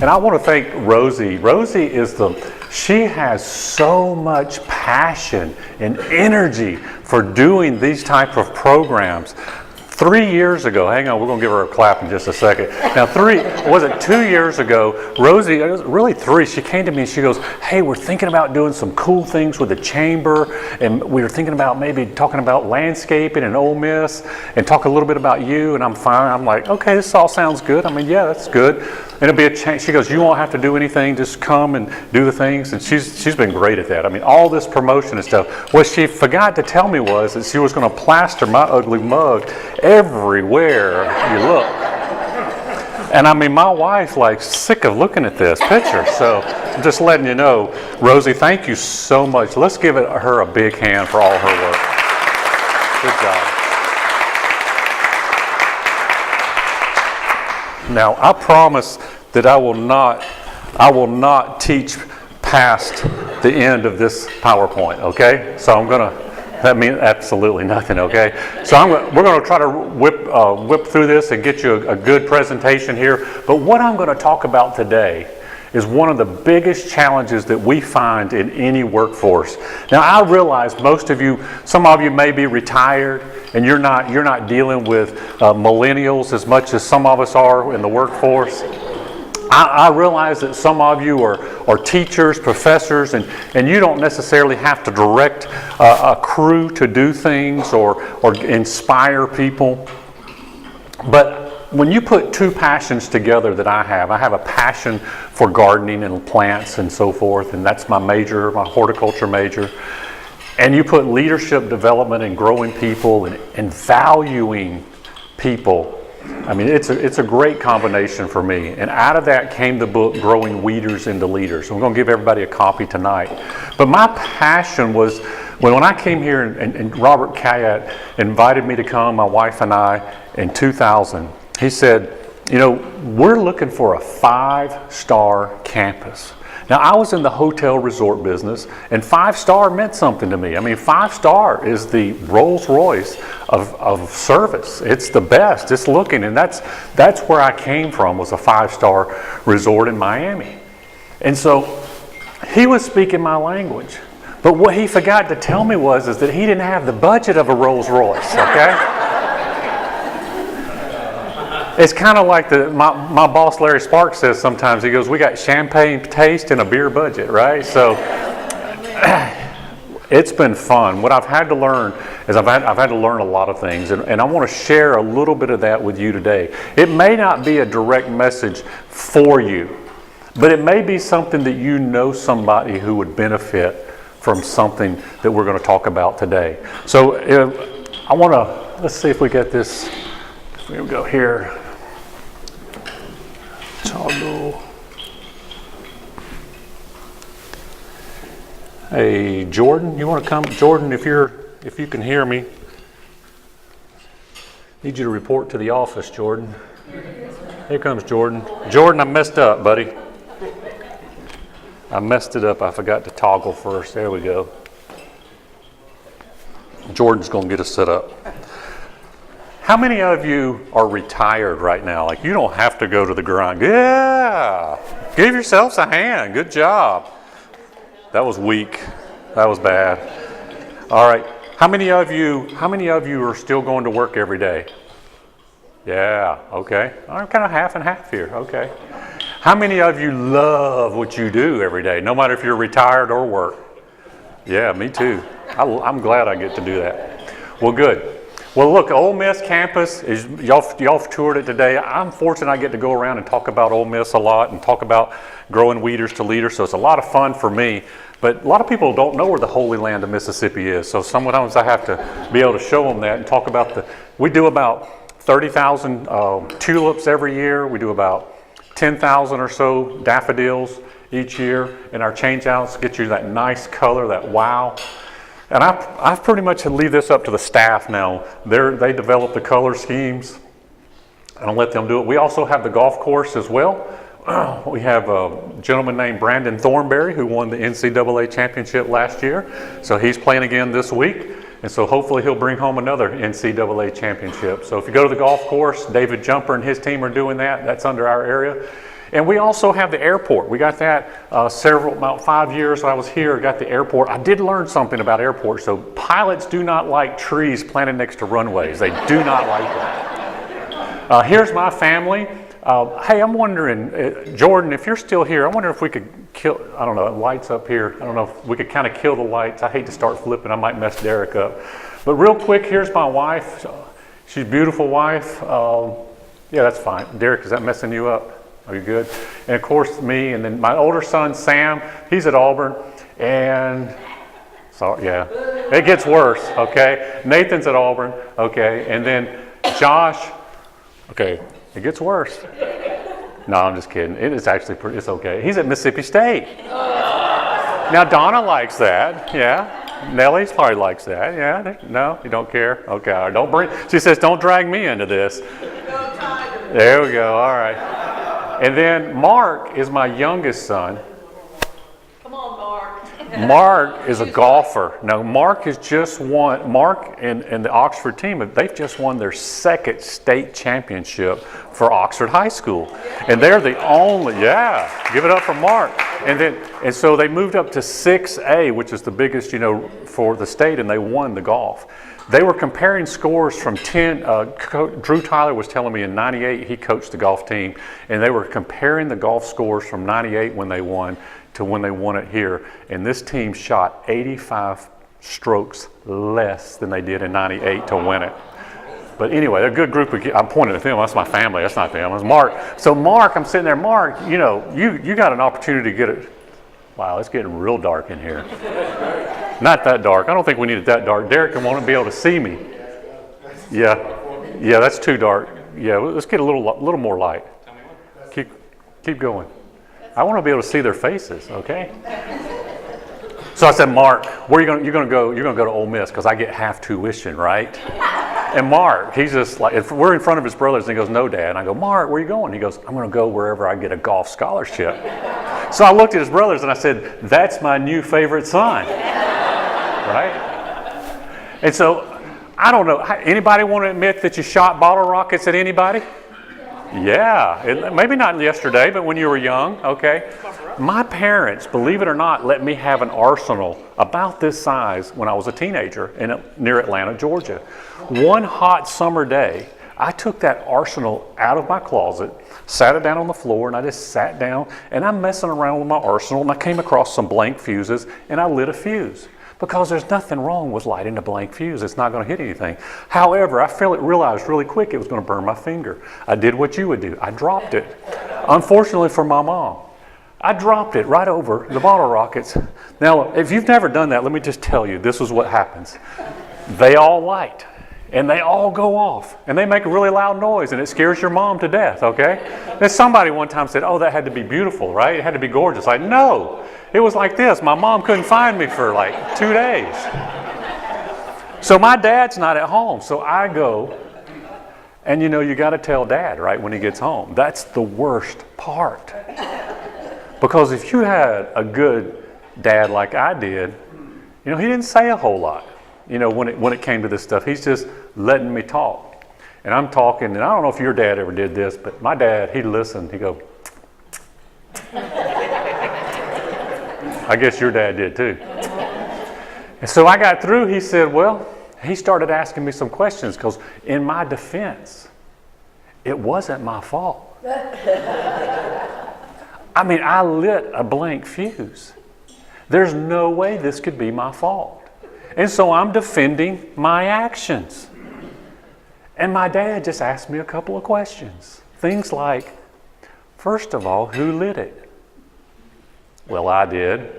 And I want to thank Rosie. Rosie she has so much passion and energy for doing these type of programs. 3 years ago, hang on, we're going to give her a clap in just a second. Now, 2 years ago, Rosie, it was really 3, she came to me and she goes, hey, we're thinking about doing some cool things with the chamber, and we were thinking about maybe talking about landscaping and Ole Miss, and talk a little bit about you, and I'm fine. I'm like, okay, this all sounds good. I mean, yeah, that's good. And it'll be a change. She goes, you won't have to do anything, just come and do the things, and she's been great at that. I mean, all this promotion and stuff. What she forgot to tell me was that she was going to plaster my ugly mug everywhere you look. And I mean, my wife's like sick of looking at this picture. So I'm just letting you know, Rosie, thank you so much. Let's give her a big hand for all her work. Good job. Now, I promise that I will not teach past the end of this PowerPoint, okay? So that means absolutely nothing, okay? So we're going to try to whip through this and get you a good presentation here. But what I'm going to talk about today is one of the biggest challenges that we find in any workforce. Now, I realize some of you may be retired and you're not dealing with millennials as much as some of us are in the workforce. I realize that some of you are teachers, professors, and you don't necessarily have to direct a crew to do things or inspire people. But when you put two passions together that I have a passion for gardening and plants and so forth, and that's my major, my horticulture major. And you put leadership development and growing people and valuing people. I mean, it's a great combination for me. And out of that came the book, Growing Weeders into Leaders. I'm going to give everybody a copy tonight. But my passion was, when I came here and Robert Kayat invited me to come, my wife and I, in 2000, he said, we're looking for a 5-star campus. Now, I was in the hotel resort business, and 5-star meant something to me. I mean, 5-star is the Rolls Royce of service. It's the best. It's looking, and that's where I came from, was a 5-star resort in Miami. And so he was speaking my language. But what he forgot to tell me is that he didn't have the budget of a Rolls Royce, okay? It's kind of like my boss Larry Sparks says sometimes. He goes, we got champagne taste and a beer budget, right? So it's been fun. What I've had to learn is I've had to learn a lot of things, and I want to share a little bit of that with you today. It may not be a direct message for you, but it may be something that you know somebody who would benefit from something that we're going to talk about today. So let's see if we get this. Here we go here. Toggle. Hey, Jordan, you want to come? Jordan, if you can hear me, need you to report to the office, Jordan. Here comes Jordan. Jordan, I messed up, buddy. I messed it up. I forgot to toggle first. There we go. Jordan's going to get us set up. How many of you are retired right now? Like, you don't have to go to the grind. Yeah! Give yourselves a hand. Good job. That was weak. That was bad. All right. How many of you are still going to work every day? Yeah. Okay. I'm kind of half and half here. Okay. How many of you love what you do every day, no matter if you're retired or work? Yeah, me too. I'm glad I get to do that. Well, good. Well, look, Ole Miss campus, y'all toured it today. I'm fortunate I get to go around and talk about Ole Miss a lot and talk about growing weeders to leaders, so it's a lot of fun for me. But a lot of people don't know where the Holy Land of Mississippi is, so sometimes I have to be able to show them that and talk about we do about 30,000 tulips every year. We do about 10,000 or so daffodils each year, and our change-outs get you that nice color, that wow. And I've pretty much leave this up to the staff now. They develop the color schemes, and I'll let them do it. We also have the golf course as well. We have a gentleman named Brandon Thornberry who won the NCAA championship last year. So he's playing again this week. And so hopefully he'll bring home another NCAA championship. So if you go to the golf course, David Jumper and his team are doing that. That's under our area. And we also have the airport. We got that about 5 years I was here, got the airport. I did learn something about airports. So pilots do not like trees planted next to runways. They do not like that. Here's my family. Hey, I'm wondering, Jordan, if you're still here, I wonder if we could kill, I don't know, lights up here. I don't know if we could kind of kill the lights. I hate to start flipping. I might mess Derek up. But real quick, here's my wife. She's a beautiful wife. Yeah, that's fine. Derek, is that messing you up? Are you good? And of course, me, and then my older son, Sam, he's at Auburn. And, so, yeah, it gets worse, okay? Nathan's at Auburn, okay? And then Josh, okay, it gets worse. No, I'm just kidding. It is actually it's okay. He's at Mississippi State. Now, Donna likes that, yeah. Nellie probably likes that, yeah. No, you don't care? Okay, all right. Don't bring, she says, don't drag me into this. There we go, all right. And then Mark is my youngest son. Come on, Mark. Mark is a golfer. Now, Mark has just won, Mark and the Oxford team, they've just won their second state championship for Oxford High School. And they're the only, yeah, give it up for Mark. And so they moved up to 6A, which is the biggest, for the state, and they won the golf. They were comparing scores from 10, Drew Tyler was telling me in 98 he coached the golf team, and they were comparing the golf scores from 98 when they won to when they won it here. And this team shot 85 strokes less than they did in 98 to win it. But anyway, they're a good group of kids. I'm pointing at them. That's my family. That's not them. It's Mark. So Mark, I'm sitting there. Mark, you got an opportunity to get it. Wow, it's getting real dark in here. Not that dark. I don't think we need it that dark. Derek won't be able to see me. Yeah, that's too dark. Yeah, let's get a little more light. Keep going. I want to be able to see their faces. Okay. So I said, Mark, where are you going? You're going to go. You're going to go to Ole Miss because I get half tuition, right? And Mark, he's just like, if we're in front of his brothers, and he goes, no, Dad. And I go, Mark, where are you going? He goes, I'm going to go wherever I get a golf scholarship. So I looked at his brothers and I said, that's my new favorite son. Right? And so, I don't know, anybody want to admit that you shot bottle rockets at anybody? Yeah, maybe not yesterday, but when you were young, okay? My parents, believe it or not, let me have an arsenal about this size when I was a teenager near Atlanta, Georgia. One hot summer day, I took that arsenal out of my closet, sat it down on the floor, and I just sat down, and I'm messing around with my arsenal, and I came across some blank fuses, and I lit a fuse. Because there's nothing wrong with lighting a blank fuse. It's not going to hit anything. However, I realized really quick it was going to burn my finger. I did what you would do. I dropped it. Unfortunately for my mom, I dropped it right over the bottle rockets. Now, if you've never done that, let me just tell you, this is what happens. They all light, and they all go off, and they make a really loud noise, and it scares your mom to death, okay? And somebody one time said, oh, that had to be beautiful, right? It had to be gorgeous. Like, no. It was like this. My mom couldn't find me for like 2 days. So my dad's not at home. So I go, and you got to tell Dad, right, when he gets home. That's the worst part. Because if you had a good dad like I did, he didn't say a whole lot, when it came to this stuff. He's just letting me talk. And I'm talking, and I don't know if your dad ever did this, but my dad, he'd listen. He'd go, I guess your dad did too. And so I got through, he said, he started asking me some questions because in my defense, it wasn't my fault. I mean, I lit a blank fuse. There's no way this could be my fault. And so I'm defending my actions. And my dad just asked me a couple of questions. Things like, first of all, who lit it? Well, I did.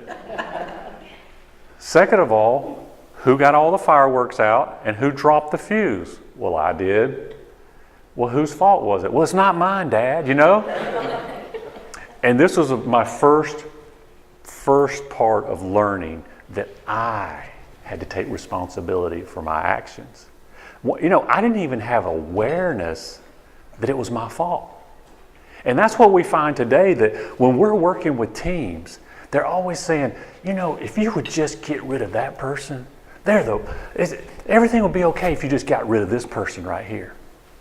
Second of all, who got all the fireworks out and who dropped the fuse? Well, I did. Well, whose fault was it? Well, it's not mine, Dad, And this was my first part of learning that I had to take responsibility for my actions. Well, I didn't even have awareness that it was my fault. And that's what we find today, that when we're working with teams, they're always saying, if you would just get rid of that person, everything will be okay if you just got rid of this person right here.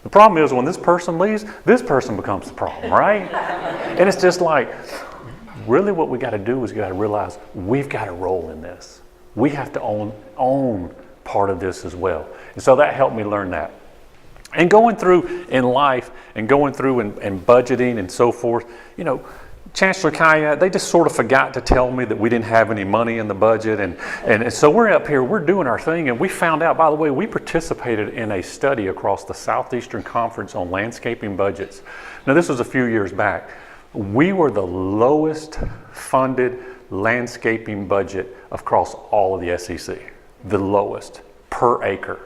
The problem is when this person leaves, this person becomes the problem, right? And it's just like, really what we got to do is we got to realize we've got a role in this. We have to own part of this as well. And so that helped me learn that. And going through in life and going through and budgeting and so forth, you know, Chancellor Kaya, they just sort of forgot to tell me that we didn't have any money in the budget. And so we're up here, we're doing our thing, and we found out, by the way, we participated in a study across the Southeastern Conference on landscaping budgets. Now, this was a few years back. We were the lowest funded landscaping budget across all of the SEC. The lowest per acre,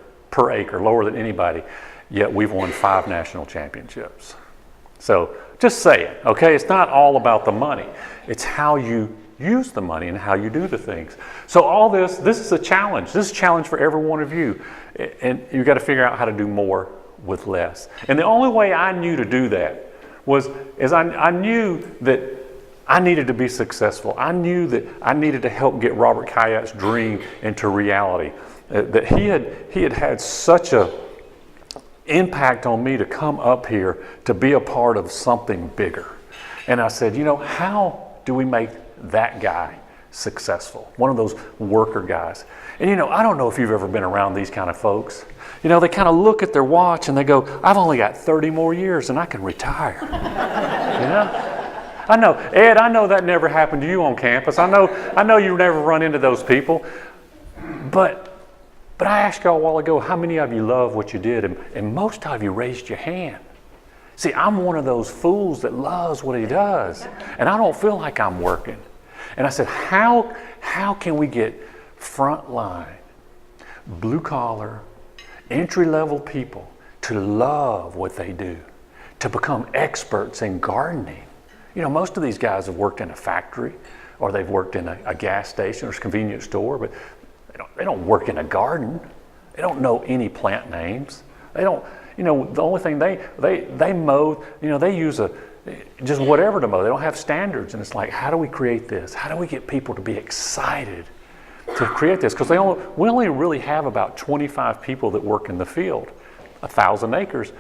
lower than anybody. Yet we've won 5 national championships. So just say it, okay? It's not all about the money. It's how you use the money and how you do the things. So all this is a challenge. This is a challenge for every one of you. And you've got to figure out how to do more with less. And the only way I knew to do that was I knew that I needed to be successful. I knew that I needed to help get Robert Kayat's dream into reality. That he had such a impact on me to come up here to be a part of something bigger. And I said, you know, how do we make that guy successful? One of those worker guys. And you know, I don't know if you've ever been around these kind of folks. You know, they kind of look at their watch and they go, I've only got 30 more years and I can retire. You know? I know, Ed, I know that never happened to you on campus. I know you never run into those people. But I asked y'all a while ago, how many of you love what you did? And most of you raised your hand. See, I'm one of those fools that loves what he does. And I don't feel like I'm working. And I said, how can we get frontline, blue collar, entry-level people to love what they do, to become experts in gardening? You know, most of these guys have worked in a factory or they've worked in a gas station or a convenience store, but they don't work in a garden. They don't know any plant names. They don't, you know, the only thing they mow, you know, they use just whatever to mow. They don't have standards. And it's like, how do we create this? How do we get people to be excited to create this? Because we only really have about 25 people that work in the field. 1,000 acres,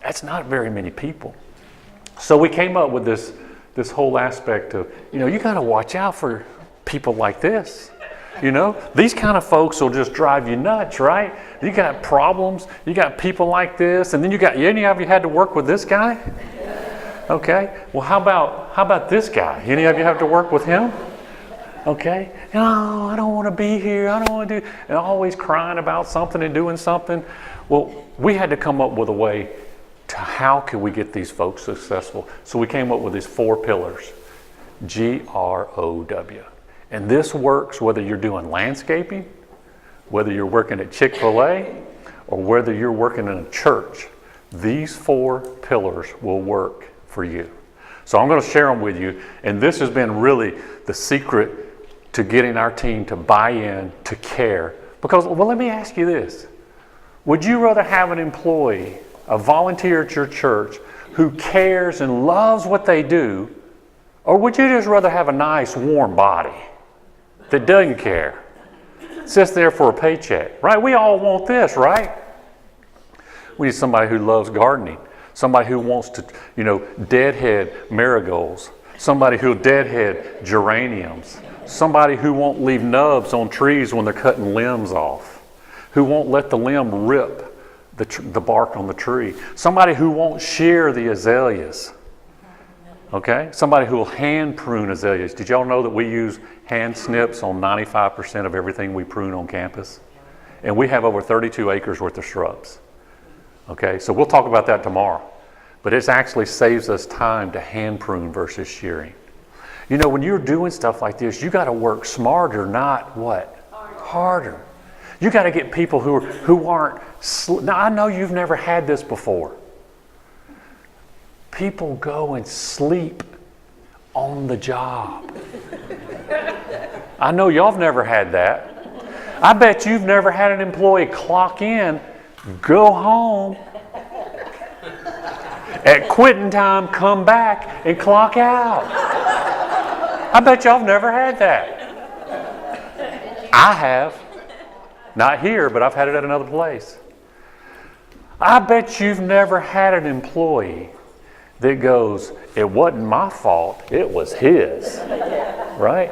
that's not very many people. So we came up with this whole aspect of, you know, you got to watch out for people like this. You know, these kind of folks will just drive you nuts, right? You got problems, you got people like this, and then any of you had to work with this guy? Okay, well, how about this guy? Any of you have to work with him? Okay, no, I don't want to be here, I don't want to do, and always crying about something and doing something. Well, we had to come up with a way to how can we get these folks successful. So we came up with these 4 pillars, GROW. And this works whether you're doing landscaping, whether you're working at Chick-fil-A, or whether you're working in a church. These 4 pillars will work for you. So I'm going to share them with you. And this has been really the secret to getting our team to buy in, to care. Because, well, let me ask you this. Would you rather have an employee, a volunteer at your church, who cares and loves what they do, or would you just rather have a nice, warm body that doesn't care, sits there for a paycheck, right? We all want this, right? We need somebody who loves gardening, somebody who wants to, you know, deadhead marigolds, somebody who'll deadhead geraniums, somebody who won't leave nubs on trees when they're cutting limbs off, who won't let the limb rip the bark on the tree, somebody who won't shear the azaleas. Okay, somebody who will hand prune azaleas. Did y'all know that we use hand snips on 95% of everything we prune on campus? And we have over 32 acres worth of shrubs. Okay, so we'll talk about that tomorrow. But it actually saves us time to hand prune versus shearing. You know, when you're doing stuff like this, you got to work smarter, not what? Harder. You got to get people who aren't. Now, I know you've never had this before. People go and sleep on the job. I know y'all have never had that. I bet you've never had an employee clock in, go home, at quitting time, come back and clock out. I bet y'all have never had that. I have. Not here, but I've had it at another place. I bet you've never had an employee that goes, it wasn't my fault, it was his, right?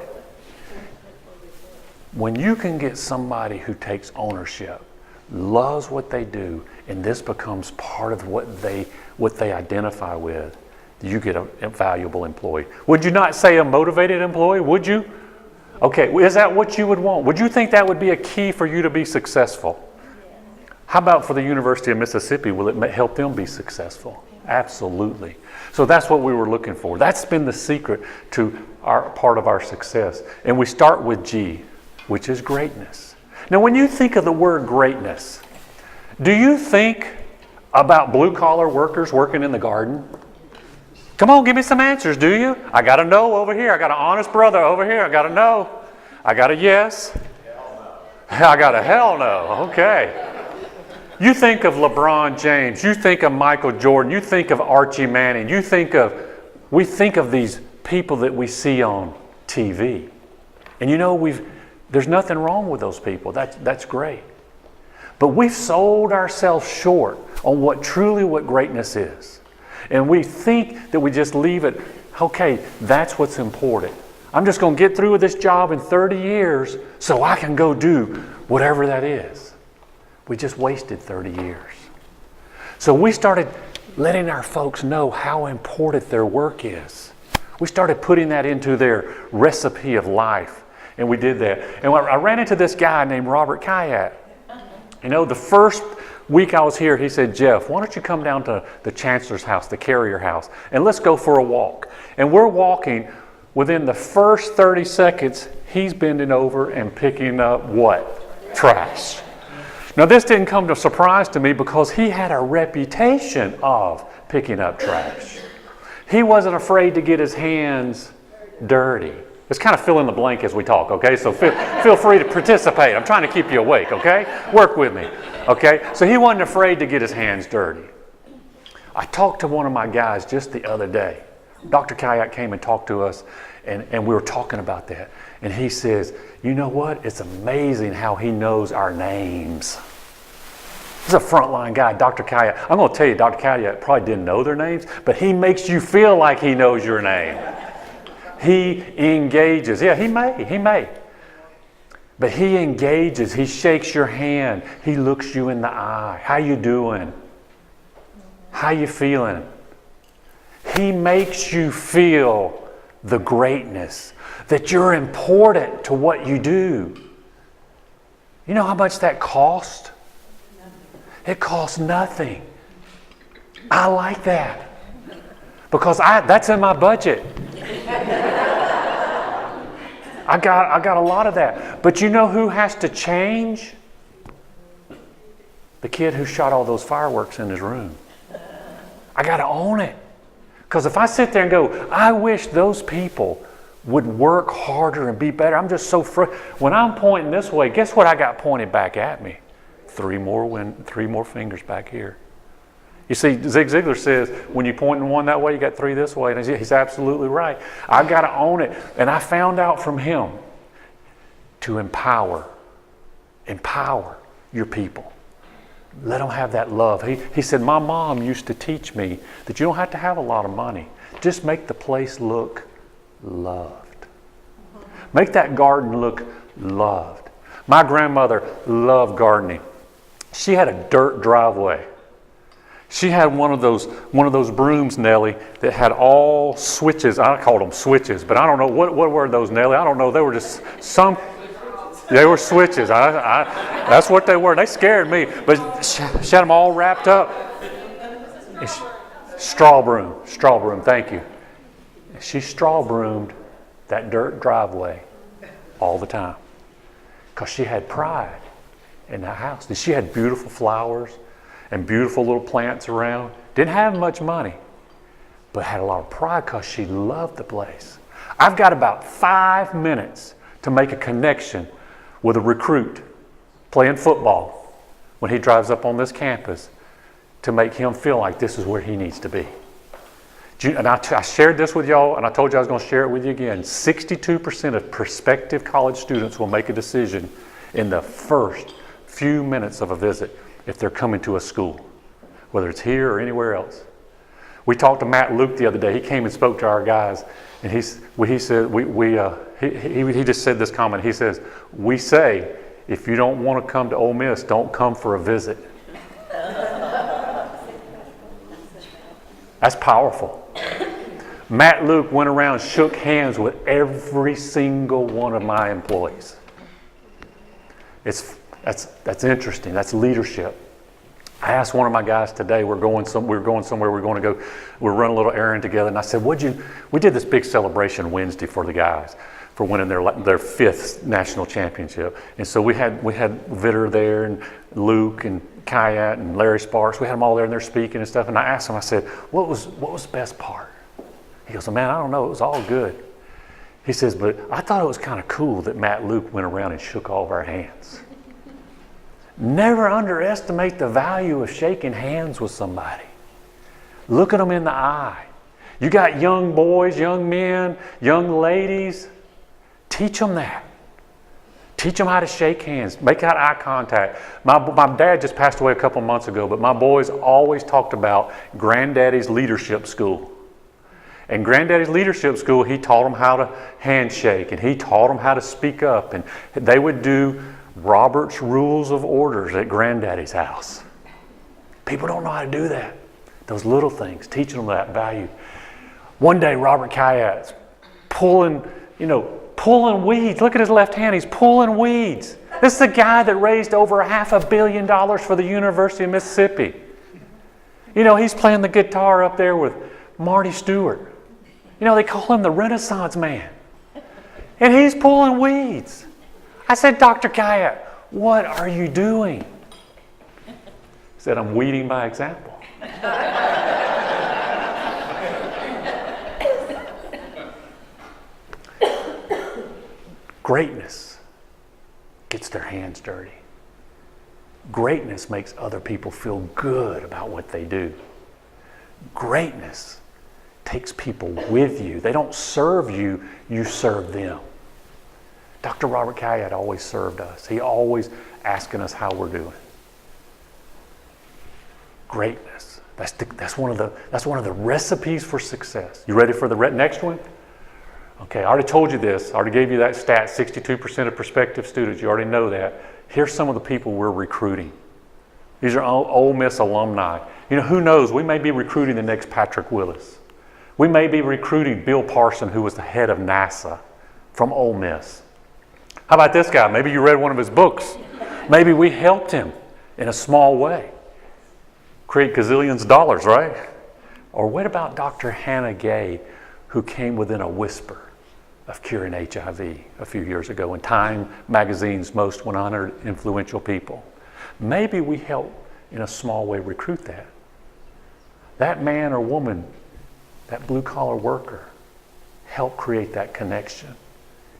When you can get somebody who takes ownership, loves what they do, and this becomes part of what they identify with, you get a valuable employee. Would you not say a motivated employee? Would you? Okay, is that what you would want? Would you think that would be a key for you to be successful? How about for the University of Mississippi? Will it help them be successful? Absolutely. So that's what we were looking for. That's been the secret to our part of our success. And we start with G, which is greatness. Now, when you think of the word greatness, do you think about blue-collar workers working in the garden? Come on, give me some answers, do you? I got a no over here. I got an honest brother over here. I got a no. I got a yes. I got a hell no. Okay. You think of LeBron James. You think of Michael Jordan. You think of Archie Manning. We think of these people that we see on TV. And you know, there's nothing wrong with those people. That's great. But we've sold ourselves short on what greatness is. And we think that we just leave it, okay, that's what's important. I'm just going to get through with this job in 30 years so I can go do whatever that is. We just wasted 30 years. So we started letting our folks know how important their work is. We started putting that into their recipe of life. And we did that. And I ran into this guy named Robert Kayat. You know, the first week I was here, he said, Jeff, why don't you come down to the chancellor's house, the carrier house, and let's go for a walk. And we're walking. Within the first 30 seconds, he's bending over and picking up what? Trash. Now, this didn't come as a surprise to me because he had a reputation of picking up trash. He wasn't afraid to get his hands dirty. It's kind of fill in the blank as we talk, okay? So feel free to participate. I'm trying to keep you awake, okay? Work with me, okay? So he wasn't afraid to get his hands dirty. I talked to one of my guys just the other day. Dr. Kayak came and talked to us, and we were talking about that. And he says, you know what? It's amazing how he knows our names. He's a frontline guy, Dr. Kayak. I'm going to tell you, Dr. Kayak probably didn't know their names, but he makes you feel like he knows your name. He engages. Yeah, he may. But he engages. He shakes your hand. He looks you in the eye. How you doing? How you feeling? He makes you feel the greatness, that you're important to what you do. You know how much that cost? It costs nothing. I like that because that's in my budget. I got a lot of that. But you know who has to change? The kid who shot all those fireworks in his room. I got to own it. Because if I sit there and go, I wish those people would work harder and be better. I'm just so when I'm pointing this way, guess what I got pointed back at me? Three more fingers back here. You see, Zig Ziglar says, when you're pointing one that way, you got three this way. And he's absolutely right. I've got to own it. And I found out from him to empower your people. Let them have that love. He said, my mom used to teach me that you don't have to have a lot of money. Just make the place look loved. Make that garden look loved. My grandmother loved gardening. She had a dirt driveway. She had one of those brooms, Nellie, that had all switches. I called them switches, but I don't know what were those, Nellie. I don't know. They were just they were switches. That's what they were. They scared me. But she had them all wrapped up. Straw broom. Thank you. She straw broomed that dirt driveway all the time because she had pride in that house. And she had beautiful flowers and beautiful little plants around. Didn't have much money, but had a lot of pride because she loved the place. I've got about 5 minutes to make a connection with a recruit playing football when he drives up on this campus to make him feel like this is where he needs to be. And I shared this with y'all, and I told you I was going to share it with you again. 62% of prospective college students will make a decision in the first few minutes of a visit if they're coming to a school. whether it's here or anywhere else. We talked to Matt Luke the other day. He came and spoke to our guys, and he just said this comment. He says, "We say, if you don't want to come to Ole Miss, don't come for a visit." That's powerful. Matt Luke went around and shook hands with every single one of my employees. That's interesting. That's leadership. I asked one of my guys today, we're going somewhere, we're running a little errand together, and I said, we did this big celebration Wednesday for the guys for winning their fifth national championship. And so we had Vitter there, and Luke and Kayat and Larry Sparks. We had them all there, and they're speaking and stuff. And I asked them, I said, what was the best part? He goes, man, I don't know, it was all good. He says, but I thought it was kind of cool that Matt Luke went around and shook all of our hands. Never underestimate the value of shaking hands with somebody. Look at them in the eye. You got young boys, young men, young ladies. Teach them that. Teach them how to shake hands. Make that eye contact. My dad just passed away a couple months ago, but my boys always talked about Granddaddy's leadership school. In Granddaddy's leadership school, he taught them how to handshake, and he taught them how to speak up, and they would do Robert's Rules of Orders at Granddaddy's house. People don't know how to do that. Those little things, teaching them that value. One day, Robert Kayat's pulling weeds. Look at his left hand, he's pulling weeds. This is the guy that raised over $500 million for the University of Mississippi. He's playing the guitar up there with Marty Stewart. They call him the Renaissance man. And he's pulling weeds. I said, Dr. Kayat, what are you doing? He said, I'm weeding by example. Greatness gets their hands dirty. Greatness makes other people feel good about what they do. Greatness takes people with you. They don't serve you, you serve them. Dr. Robert Kayat always served us. He always asking us how we're doing. Greatness. That's one of the recipes for success. You ready for the next one? Okay, I already told you this. I already gave you that stat, 62% of prospective students. You already know that. Here's some of the people we're recruiting. These are Ole Miss alumni. Who knows? We may be recruiting the next Patrick Willis. We may be recruiting Bill Parson, who was the head of NASA from Ole Miss. How about this guy? Maybe you read one of his books. Maybe we helped him in a small way. Create gazillions of dollars, right? Or what about Dr. Hannah Gay, who came within a whisper of curing HIV a few years ago in Time Magazine's Most 100 Influential People? Maybe we help in a small way recruit that. That man or woman, that blue-collar worker, help create that connection.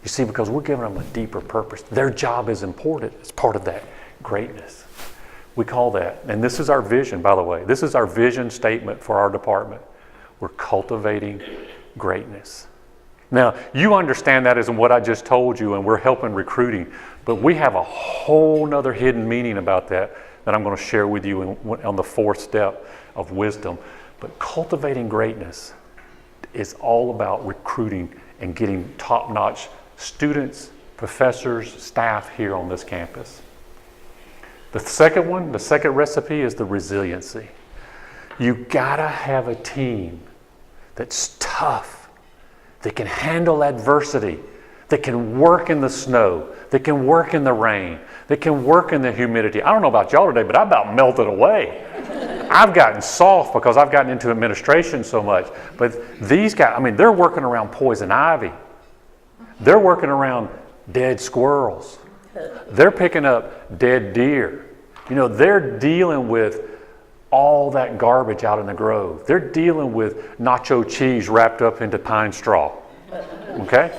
You see, because we're giving them a deeper purpose. Their job is important. It's part of that greatness. We call that, and this is our vision, by the way. This is our vision statement for our department. We're cultivating greatness. Now, you understand that as in what I just told you, and we're helping recruiting, but we have a whole nother hidden meaning about that I'm going to share with you on the fourth step of wisdom. But cultivating greatness is all about recruiting and getting top-notch students, professors, staff here on this campus. The second recipe is the resiliency. You gotta have a team that's tough, that can handle adversity, that can work in the snow, that can work in the rain, that can work in the humidity. I don't know about y'all today, but I about melted away. I've gotten soft because I've gotten into administration so much. But these guys, they're working around poison ivy. They're working around dead squirrels. They're picking up dead deer. They're dealing with all that garbage out in the grove. They're dealing with nacho cheese wrapped up into pine straw. Okay?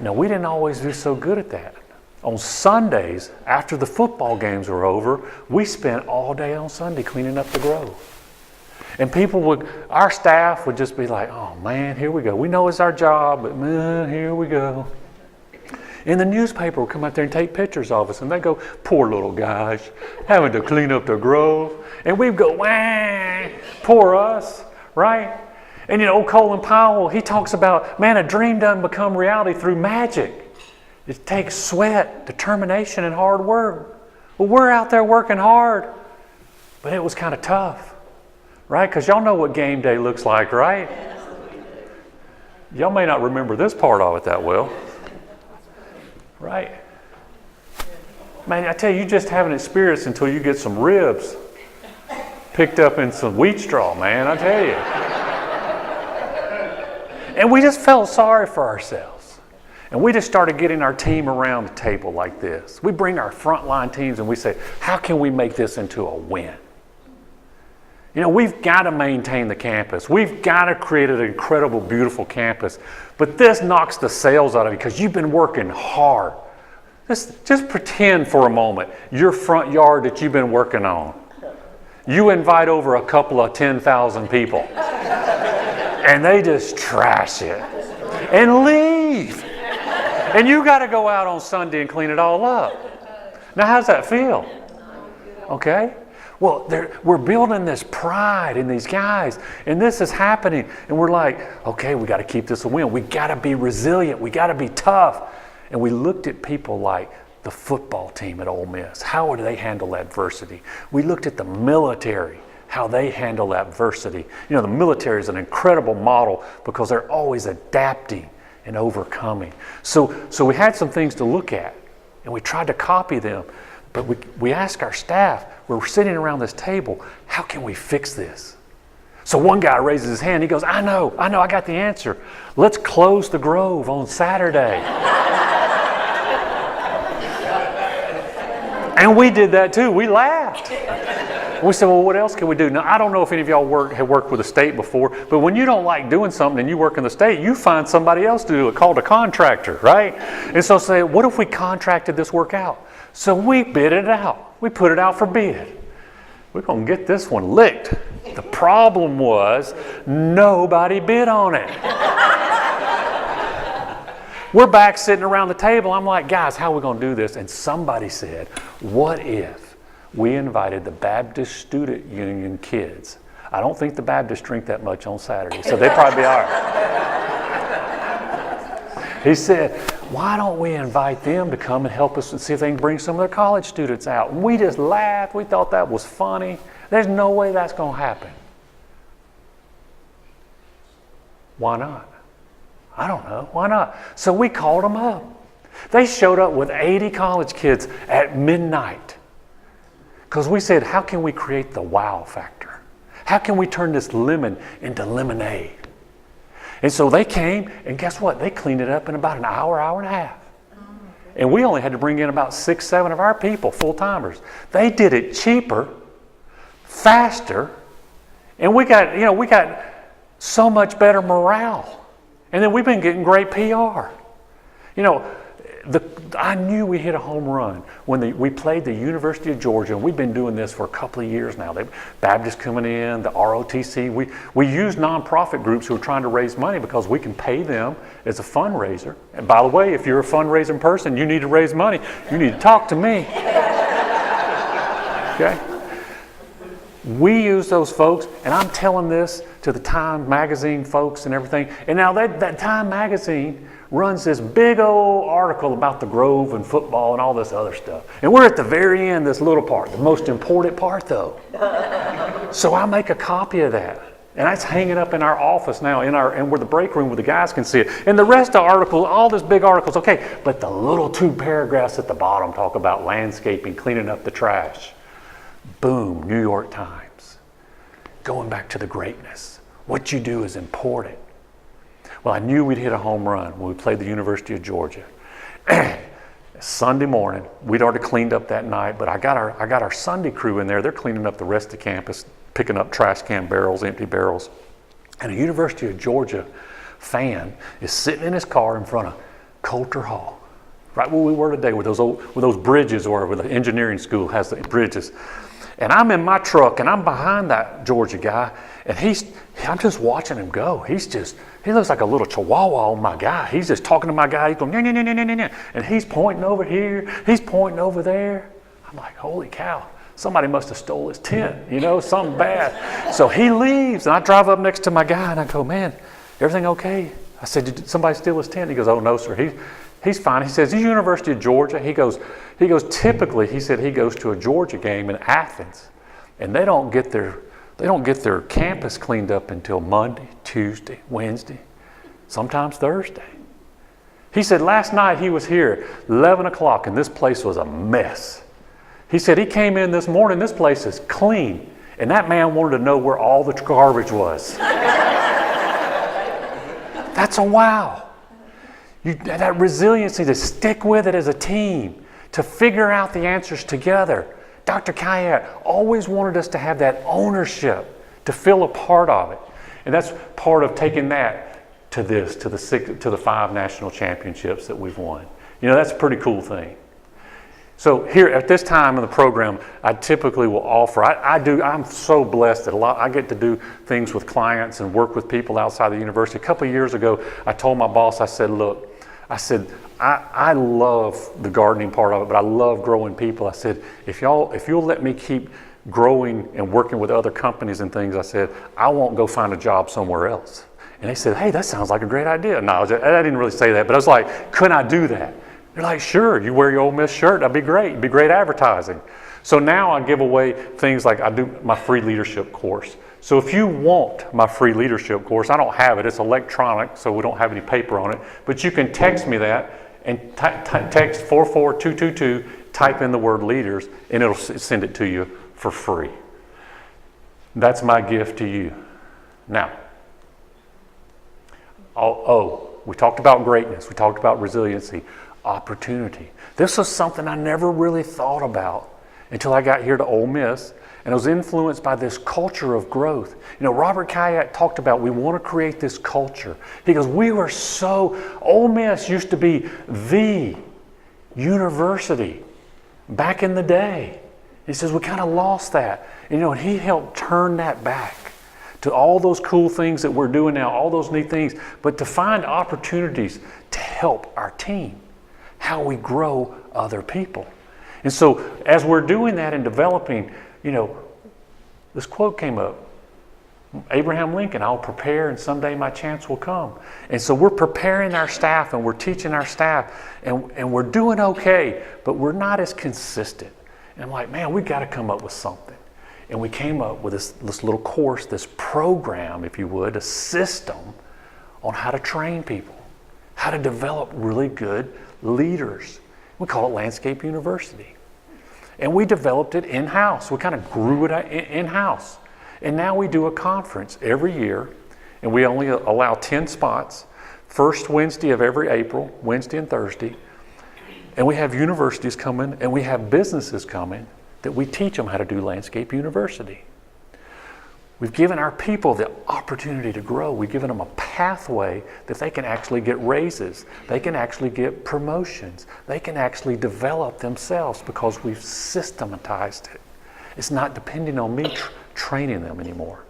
Now, we didn't always do so good at that. On Sundays, after the football games were over, we spent all day on Sunday cleaning up the grove. And our staff would just be like, oh man, here we go. We know it's our job, but man, here we go. And the newspaper will come out there and take pictures of us, and they go, poor little guys, having to clean up the grove. And we go, wah, poor us, right? And old Colin Powell, he talks about, man, a dream doesn't become reality through magic. It takes sweat, determination, and hard work. Well, we're out there working hard, but it was kind of tough, right? Because y'all know what game day looks like, right? Y'all may not remember this part of it that well, right? Man, I tell you, you just haven't experienced until you get some ribs picked up in some wheat straw, man, I tell you. And we just felt sorry for ourselves. And we just started getting our team around the table like this. We bring our frontline teams and we say, how can we make this into a win? We've got to maintain the campus. We've got to create an incredible, beautiful campus. But this knocks the sales out of you because you've been working hard. Just pretend for a moment your front yard that you've been working on. You invite over a couple of 10,000 people. And they just trash it and leave. And you got to go out on Sunday and clean it all up. Now, how's that feel? Okay? Well, we're building this pride in these guys, and this is happening. And we're like, okay, we got to keep this a win. We got to be resilient. We got to be tough. And we looked at people like the football team at Ole Miss. How would they handle adversity? We looked at the military, how they handle adversity. The military is an incredible model because they're always adapting and overcoming. So we had some things to look at, and we tried to copy them. But we asked our staff, we're sitting around this table, how can we fix this? So one guy raises his hand, he goes, I know, I got the answer. Let's close the Grove on Saturday. And we did that too, we laughed. We said, well, what else can we do? Now, I don't know if any of y'all have worked with the state before, but when you don't like doing something and you work in the state, you find somebody else to do it, called a contractor, right? And so say, what if we contracted this work out? So we bid it out. We put it out for bid. We're going to get this one licked. The problem was nobody bid on it. We're back sitting around the table. I'm like, guys, how are we going to do this? And somebody said, what if we invited the Baptist Student Union kids? I don't think the Baptists drink that much on Saturday, so they'd probably be all right. He said, why don't we invite them to come and help us and see if they can bring some of their college students out? And we just laughed. We thought that was funny. There's no way that's going to happen. Why not? I don't know. Why not? So we called them up. They showed up with 80 college kids at midnight. Because we said, how can we create the wow factor? How can we turn this lemon into lemonade? And so they came, and guess what? They cleaned it up in about an hour, hour and a half. And we only had to bring in about 6, 7 of our people, full-timers. They did it cheaper, faster, and we got so much better morale. And then we've been getting great PR. I knew we hit a home run when we played the University of Georgia, and we've been doing this for a couple of years now. Baptists coming in, the ROTC. We use nonprofit groups who are trying to raise money because we can pay them as a fundraiser. And by the way, if you're a fundraising person, you need to raise money, you need to talk to me. Okay? We use those folks, and I'm telling this to the Time magazine folks and everything. And now that Time magazine runs this big old article about the Grove and football and all this other stuff. And we're at the very end, this little part, the most important part though. So I make a copy of that. And that's hanging up in our office now, and we're the break room where the guys can see it. And the rest of the articles, all this big articles, okay, but the little 2 paragraphs at the bottom talk about landscaping, cleaning up the trash. Boom, New York Times. Going back to the greatness. What you do is important. Well, I knew we'd hit a home run when we played the University of Georgia. Sunday morning, we'd already cleaned up that night, but I got our Sunday crew in there. They're cleaning up the rest of the campus, picking up trash can barrels, empty barrels. And a University of Georgia fan is sitting in his car in front of Coulter Hall, right where we were today, with those bridges, or where the engineering school has the bridges. And I'm in my truck and I'm behind that Georgia guy, and I'm just watching him go. He looks like a little chihuahua on my guy. He's just talking to my guy. He's going, nah, nah, nah, nah, nah, nah. And he's pointing over here. He's pointing over there. I'm like, holy cow. Somebody must have stole his tent, something bad. So he leaves, and I drive up next to my guy, and I go, man, everything okay? I said, did somebody steal his tent? He goes, oh, no, sir. He's fine. He says, he's University of Georgia. He goes, typically, he said he goes to a Georgia game in Athens, and they don't get their campus cleaned up until Monday, Tuesday, Wednesday, sometimes Thursday. He said last night he was here 11 o'clock, and this place was a mess. He said he came in this morning, this place is clean, and that man wanted to know where all the garbage was. That's a wow. That resiliency to stick with it as a team, to figure out the answers together. Dr. Kayat always wanted us to have that ownership, to feel a part of it. And that's part of taking that to the 5 national championships that we've won. That's a pretty cool thing. So here at this time in the program, I typically will offer, I'm so blessed that I get to do things with clients and work with people outside the university. A couple of years ago, I told my boss, I said, look, I love the gardening part of it, but I love growing people. I said, if you'll let me keep growing and working with other companies and things, I said, I won't go find a job somewhere else. And they said, hey, that sounds like a great idea. No, I didn't really say that, but I was like, couldn't I do that? They're like, sure, you wear your Ole Miss shirt, that'd be great. It'd be great advertising. So now I give away things like I do my free leadership course. So if you want my free leadership course, I don't have it. It's electronic, so we don't have any paper on it. But you can text me that and text 44222, type in the word leaders, and it'll send it to you for free. That's my gift to you. Now, we talked about greatness. We talked about resiliency. Opportunity. This was something I never really thought about until I got here to Ole Miss, and I was influenced by this culture of growth. Robert Kayat talked about we want to create this culture. He goes, Ole Miss used to be the university back in the day. He says we kind of lost that. And he helped turn that back to all those cool things that we're doing now, all those neat things, but to find opportunities to help our team. How we grow other people. And so as we're doing that and developing, this quote came up. Abraham Lincoln, I'll prepare and someday my chance will come. And so we're preparing our staff and we're teaching our staff and we're doing okay, but we're not as consistent. And I'm like, man, we've got to come up with something. And we came up with this little course, this program, if you would, a system on how to train people, how to develop really good leaders. We call it Landscape University. And we developed it in-house. We kind of grew it in-house. And now we do a conference every year, and we only allow 10 spots, first Wednesday of every April, Wednesday and Thursday. And we have universities coming, and we have businesses coming that we teach them how to do Landscape University. We've given our people the opportunity to grow. We've given them a pathway that they can actually get raises. They can actually get promotions. They can actually develop themselves because we've systematized it. It's not depending on me training them anymore.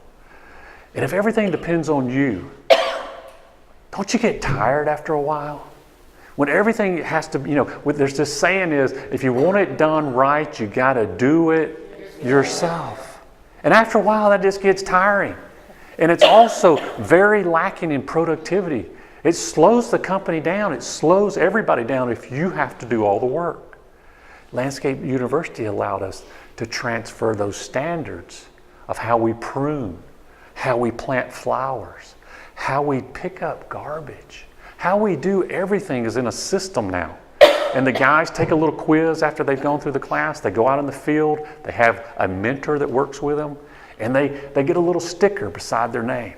And if everything depends on you, don't you get tired after a while? When everything has to, there's this saying is, if you want it done right, you got to do it yourself. And after a while, that just gets tiring. And it's also very lacking in productivity. It slows the company down. It slows everybody down if you have to do all the work. Landscape University allowed us to transfer those standards of how we prune, how we plant flowers, how we pick up garbage, how we do everything is in a system now. And the guys take a little quiz after they've gone through the class. They go out in the field. They have a mentor that works with them. And they get a little sticker beside their name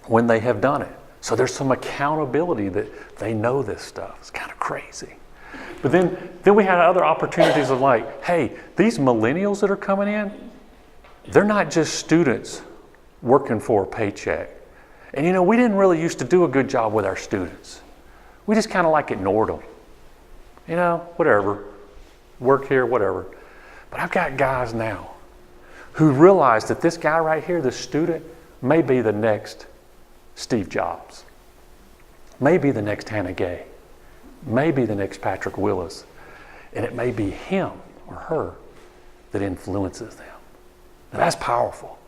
when they have done it. So there's some accountability that they know this stuff. It's kind of crazy. But then we had other opportunities of like, hey, these millennials that are coming in, they're not just students working for a paycheck. And we didn't really used to do a good job with our students. We just kind of like ignored them. Whatever, work here, whatever. But I've got guys now who realize that this guy right here, this student, may be the next Steve Jobs, may be the next Hannah Gay, may be the next Patrick Willis, and it may be him or her that influences them. Now, that's powerful.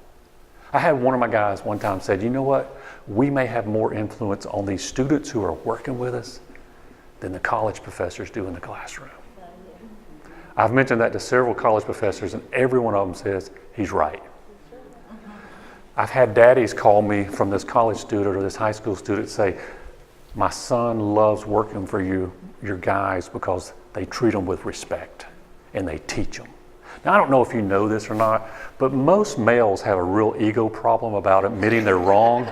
I had one of my guys one time said, you know what? We may have more influence on these students who are working with us than the college professors do in the classroom. I've mentioned that to several college professors, and every one of them says, he's right. I've had daddies call me from this college student or this high school student say, my son loves working for you, your guys, because they treat them with respect and they teach them. Now, I don't know if you know this or not, but most males have a real ego problem about admitting they're wrong.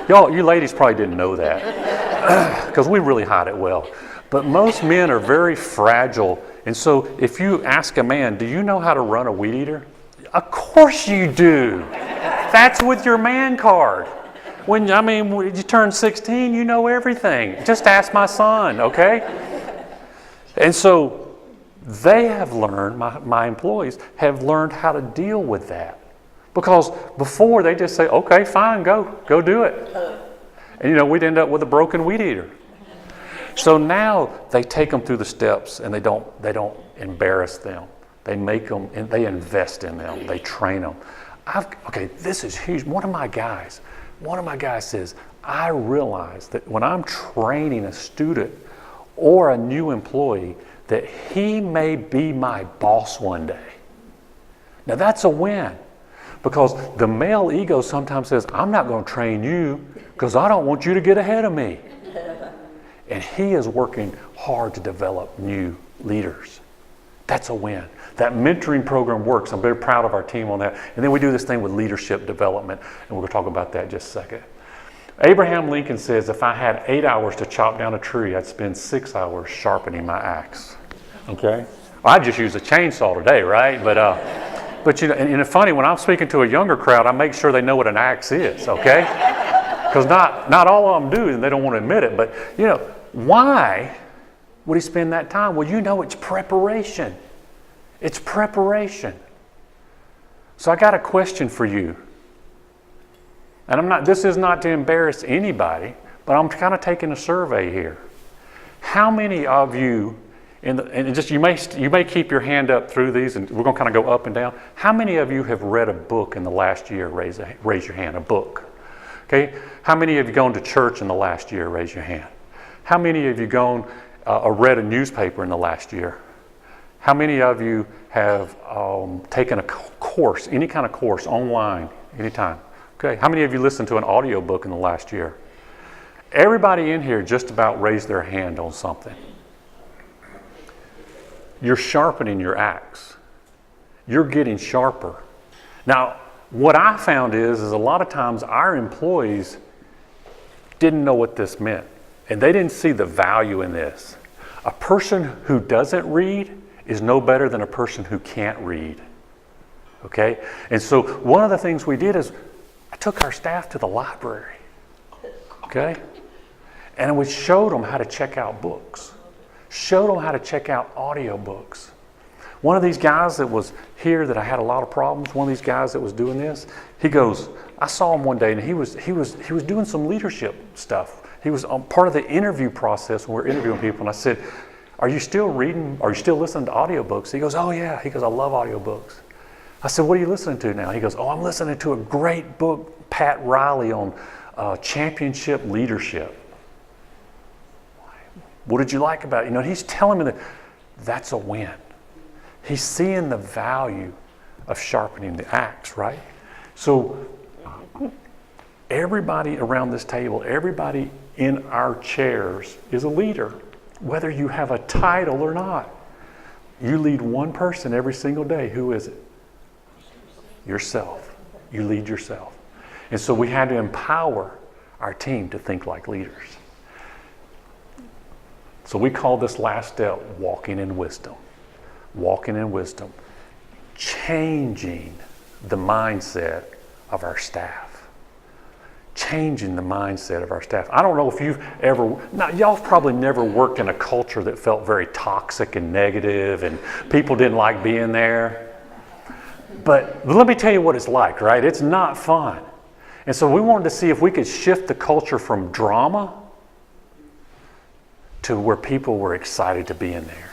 Y'all, you ladies probably didn't know that because we really hide it well. But most men are very fragile. And so if you ask a man, do you know how to run a weed eater? Of course you do. That's with your man card. When you turn 16, you know everything. Just ask my son, okay? And so they have learned, my employees have learned how to deal with that. Because before they just say, okay, fine, go do it. And we'd end up with a broken weed eater. So now they take them through the steps and they don't embarrass them. They make them, and they invest in them. They train them. This is huge. One of my guys says, I realize that when I'm training a student or a new employee, that he may be my boss one day. Now that's a win, because the male ego sometimes says, I'm not going to train you because I don't want you to get ahead of me. And he is working hard to develop new leaders. That's a win. That mentoring program works. I'm very proud of our team on that. And then we do this thing with leadership development, and we're going to talk about that in just a second. Abraham Lincoln says, if I had 8 hours to chop down a tree, I'd spend 6 hours sharpening my axe. Okay? Well, I just use a chainsaw today, right? But and it's funny, when I'm speaking to a younger crowd, I make sure they know what an axe is, okay? Because not all of them do, and they don't want to admit it. But, why would he spend that time? Well, it's preparation. It's preparation. So I got a question for you. And this is not to embarrass anybody, but I'm kind of taking a survey here. How many of you, you may keep your hand up through these, and we're going to kind of go up and down. How many of you have read a book in the last year? Raise your hand, a book. Okay. How many of you gone to church in the last year? Raise your hand. How many of you gone or read a newspaper in the last year? How many of you have taken a course, any kind of course, online, anytime? Okay. How many of you listened to an audio book in the last year? Everybody in here just about raised their hand on something. You're sharpening your axe. You're getting sharper. Now, what I found is a lot of times our employees didn't know what this meant, and they didn't see the value in this. A person who doesn't read is no better than a person who can't read. Okay? And so one of the things we did is I took our staff to the library. Okay? And we showed them how to check out books. Showed them how to check out audio books. One of these guys that was here that I had a lot of problems, one of these guys that was doing this, he goes, I saw him one day and he was doing some leadership stuff. He was part of the interview process when we were interviewing people, and I said, are you still reading, are you still listening to audiobooks? He goes, oh yeah. He goes, I love audiobooks. I said, what are you listening to now? He goes, oh, I'm listening to a great book, Pat Riley, on championship leadership. What did you like about it? He's telling me that's a win. He's seeing the value of sharpening the axe, right? So everybody around this table, everybody in our chairs is a leader, whether you have a title or not. You lead one person every single day. Who is it? Yourself. You lead yourself. And so we had to empower our team to think like leaders. So we call this last step walking in wisdom. Walking in wisdom. Changing the mindset of our staff. Changing the mindset of our staff. I don't know if you've ever, y'all probably never worked in a culture that felt very toxic and negative and people didn't like being there. But let me tell you what it's like, right? It's not fun. And so we wanted to see if we could shift the culture from drama to where people were excited to be in there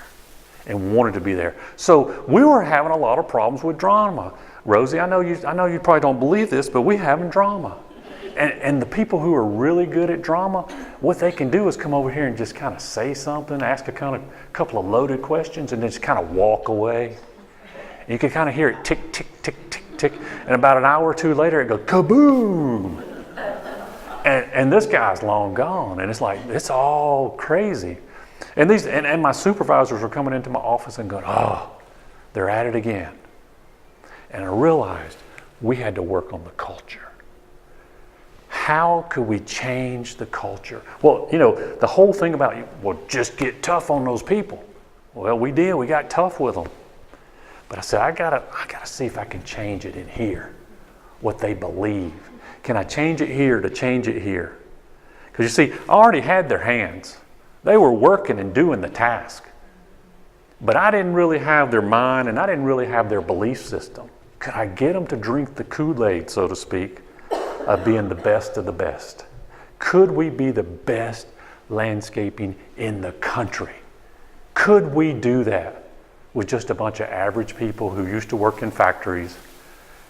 and wanted to be there. So we were having a lot of problems with drama. Rosie, I know you probably don't believe this, but we're having drama. And the people who are really good at drama, what they can do is come over here and just kind of say something, ask a couple of loaded questions, and then just kind of walk away. And you can kind of hear it tick, tick, tick, tick, tick. And about an hour or two later, it goes kaboom. And this guy's long gone. And it's like, it's all crazy. And my supervisors were coming into my office and going, oh, they're at it again. And I realized we had to work on the culture. How could we change the culture? Well, the whole thing about, well, just get tough on those people. Well, we did. We got tough with them. But I said, I gotta see if I can change it in here, what they believe. Can I change it here to change it here? Because you see, I already had their hands. They were working and doing the task. But I didn't really have their mind, and I didn't really have their belief system. Could I get them to drink the Kool-Aid, so to speak, of being the best of the best? Could we be the best landscaping in the country? Could we do that with just a bunch of average people who used to work in factories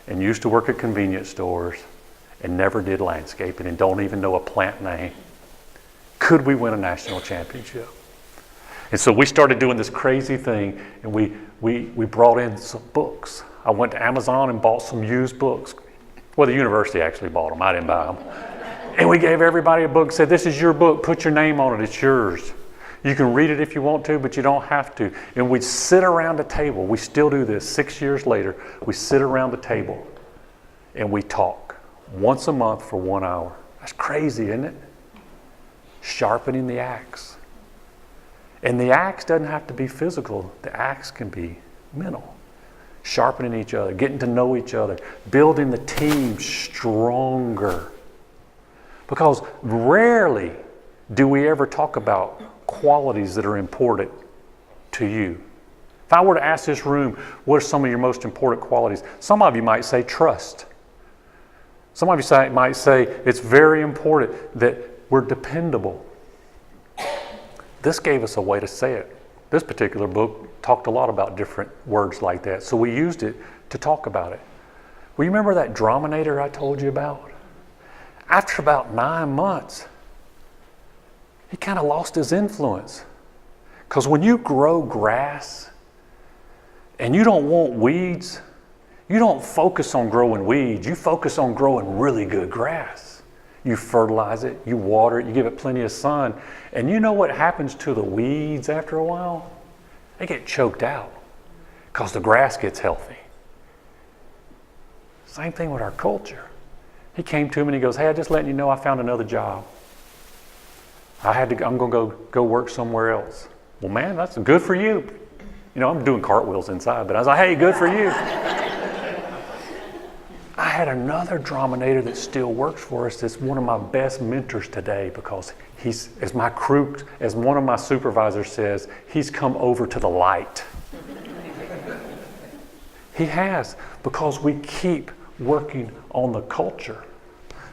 and used to work at convenience stores and never did landscaping and don't even know a plant name? Could we win a national championship? And so we started doing this crazy thing, and we brought in some books. I went to Amazon and bought some used books. Well, the university actually bought them. I didn't buy them. And we gave everybody a book and said, this is your book. Put your name on it. It's yours. You can read it if you want to, but you don't have to. And we'd sit around a table. We still do this 6 years later. We sit around the table and we talk once a month for 1 hour. That's crazy, isn't it? Sharpening the axe. And the axe doesn't have to be physical. The axe can be mental. Sharpening each other, getting to know each other, building the team stronger. Because rarely do we ever talk about qualities that are important to you. If I were to ask this room, what are some of your most important qualities? Some of you might say trust. Some of you might say it's very important that we're dependable. This gave us a way to say it. This particular book talked a lot about different words like that, so we used it to talk about it. Well, you remember that Drominator I told you about? After about 9 months, he kind of lost his influence. Because when you grow grass and you don't want weeds, you don't focus on growing weeds, you focus on growing really good grass. You fertilize it, you water it, you give it plenty of sun. And you know what happens to the weeds after a while? They get choked out because the grass gets healthy. Same thing with our culture. He came to me and he goes, hey, I'm just letting you know I found another job. I'm going to go work somewhere else. Well, man, that's good for you. I'm doing cartwheels inside, but I was like, hey, good for you. I had another Drominator that still works for us that's one of my best mentors today because he's, as one of my supervisors says, he's come over to the light. He has, because we keep working on the culture.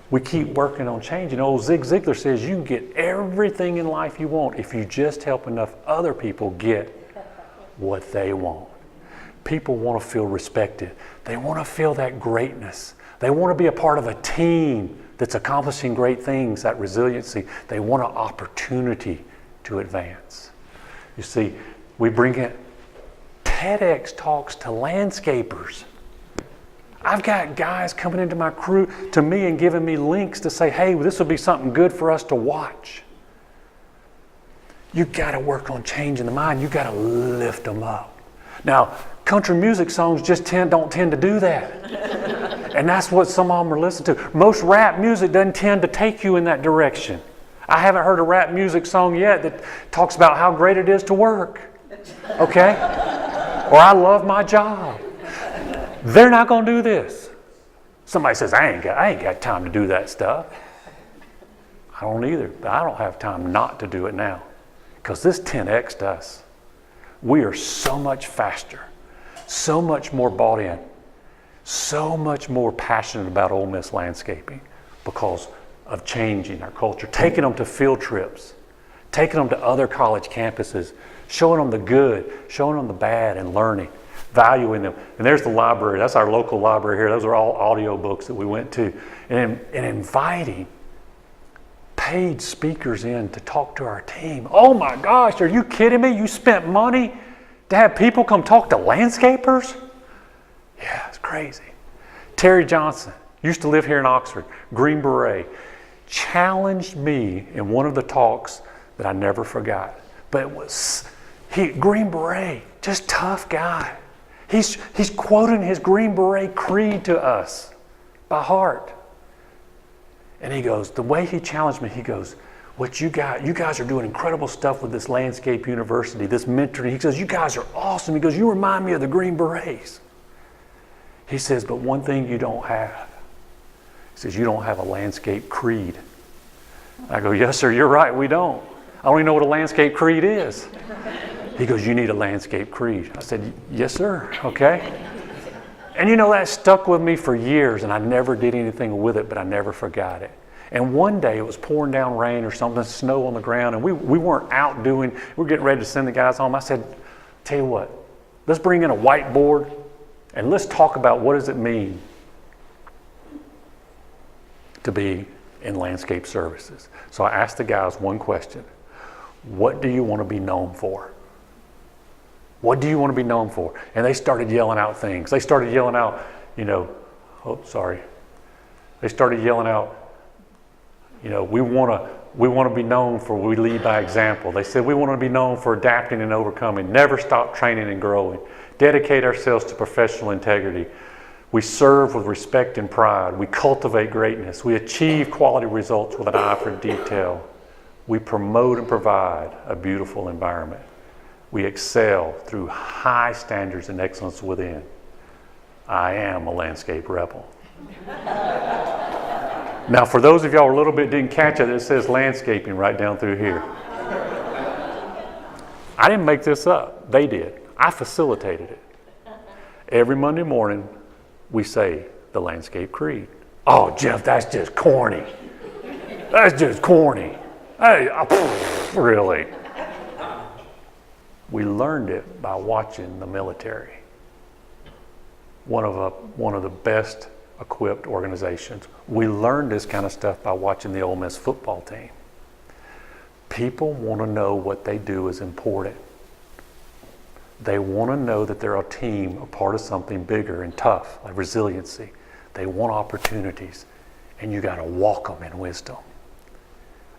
We keep working on changing. Old Zig Ziglar says you can get everything in life you want if you just help enough other people get what they want. People want to feel respected. They want to feel that greatness. They want to be a part of a team that's accomplishing great things, that resiliency. They want an opportunity to advance. You see, we bring in TEDx talks to landscapers. I've got guys coming into my crew to me and giving me links to say, hey, this will be something good for us to watch. You got to work on changing the mind. You got to lift them up. Now, country music songs just don't tend to do that. And that's what some of them are listening to. Most rap music doesn't tend to take you in that direction. I haven't heard a rap music song yet that talks about how great it is to work. Okay? Or I love my job. They're not going to do this. Somebody says, I ain't got time to do that stuff. I don't either, but I don't have time not to do it now. Because this 10X'd us. We are so much faster, so much more bought in. so much more passionate about Ole Miss landscaping because of changing our culture, taking them to field trips, taking them to other college campuses, showing them the good, showing them the bad, and learning, valuing them. And there's the library. That's our local library here. Those are all audio books that we went to. And inviting paid speakers in to talk to our team. Oh my gosh, are you kidding me? You spent money to have people come talk to landscapers? Yeah, it's crazy. Terry Johnson used to live here in Oxford, Green Beret, challenged me in one of the talks that I never forgot. But it was Green Beret, just tough guy. He's quoting his Green Beret creed to us by heart. And he goes, the way he challenged me, he goes, what you guys are doing incredible stuff with this landscape university, this mentoring. He says, you guys are awesome. He goes, you remind me of the Green Berets. He says, but one thing you don't have. He says, you don't have a landscape creed. I go, yes, sir, you're right, we don't. I don't even know what a landscape creed is. He goes, you need a landscape creed. I said, yes, sir, okay. And you know, that stuck with me for years, and I never did anything with it, but I never forgot it. And one day it was pouring down rain or something, snow on the ground, and we weren't out doing, we were getting ready to send the guys home. I said, tell you what, let's bring in a whiteboard and let's talk about what does it mean to be in landscape services. So I asked the guys one question. What do you want to be known for? What do you want to be known for? And they started yelling out things. They started yelling out, They started yelling out, we want to be known for we lead by example. They said we want to be known for adapting and overcoming, never stop training and growing, dedicate ourselves to professional integrity. We serve with respect and pride. We cultivate greatness. We achieve quality results with an eye for detail. We promote and provide a beautiful environment. We excel through high standards and excellence within. I am a landscape rebel. Now, for those of y'all a little bit didn't catch it, it says landscaping right down through here. I didn't make this up. They did. I facilitated it. Every Monday morning, we say the landscape creed. Oh, Jeff, that's just corny. That's just corny. Hey, really? We learned it by watching the military. One of the best equipped organizations. We learned this kind of stuff by watching the Ole Miss football team. People want to know what they do is important. They want to know that they're a team, a part of something bigger and tough, like resiliency. They want opportunities, and you got to walk them in wisdom.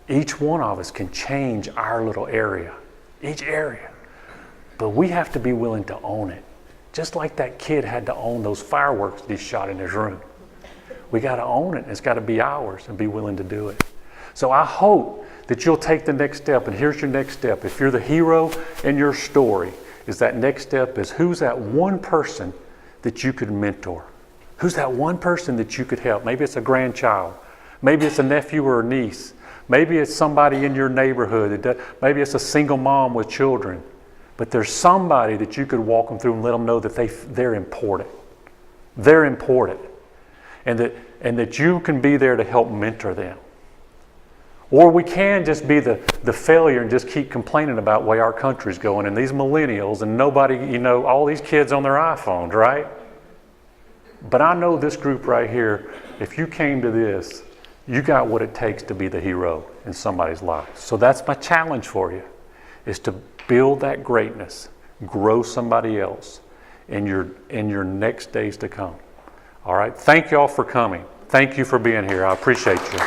Each one of us can change our little area, each area. But we have to be willing to own it. Just like that kid had to own those fireworks that he shot in his room. We got to own it. It's got to be ours and be willing to do it. So I hope that you'll take the next step. And here's your next step. If you're the hero in your story, is that next step is who's that one person that you could mentor? Who's that one person that you could help? Maybe it's a grandchild. Maybe it's a nephew or a niece. Maybe it's somebody in your neighborhood. Maybe it's a single mom with children. But there's somebody that you could walk them through and let them know that they're important. They're important. And that you can be there to help mentor them. Or we can just be the failure and just keep complaining about the way our country's going and these millennials and nobody, all these kids on their iPhones, right? But I know this group right here, if you came to this, you got what it takes to be the hero in somebody's life. So that's my challenge for you, is to build that greatness, grow somebody else in your next days to come. All right? Thank you all for coming. Thank you for being here. I appreciate you.